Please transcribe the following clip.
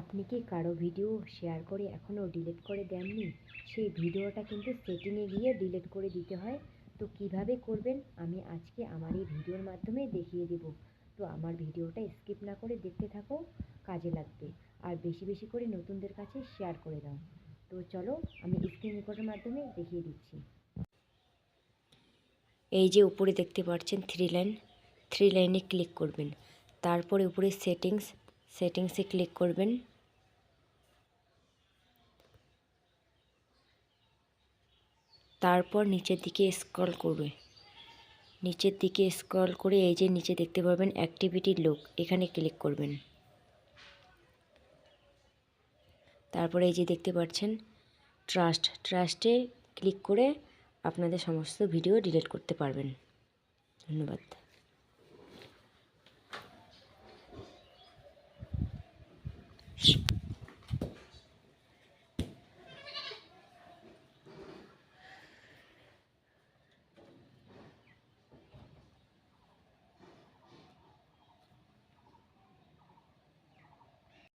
আপনি কি কারো ভিডিও শেয়ার করে এখনও ডিলিট করে দেননি? সেই ভিডিওটা কিন্তু সেটিংয়ে গিয়ে ডিলিট করে দিতে হয়। তো কিভাবে করবেন আমি আজকে আমার এই ভিডিওর মাধ্যমে দেখিয়ে দেব। তো আমার ভিডিওটা স্কিপ না করে দেখতে থাকো, কাজে লাগবে। আর বেশি বেশি করে নতুনদের কাছে শেয়ার করে দাও। তো চলো আমি স্ক্রিন রেকর্ডের মাধ্যমে দেখিয়ে দিচ্ছি। এই যে উপরে দেখতে পাচ্ছেন থ্রি লাইনে ক্লিক করবেন। তারপরে উপরে সেটিংসে ক্লিক করবেন। তারপর নিচের দিকে স্ক্রল করে এই যে নিচে দেখতে পাবেন অ্যাক্টিভিটি লুক, এখানে ক্লিক করবেন। তারপরে এই যে দেখতে পাচ্ছেন ট্রাস্টে ক্লিক করে আপনাদের সমস্ত ভিডিও ডিলিট করতে পারবেন। ধন্যবাদ।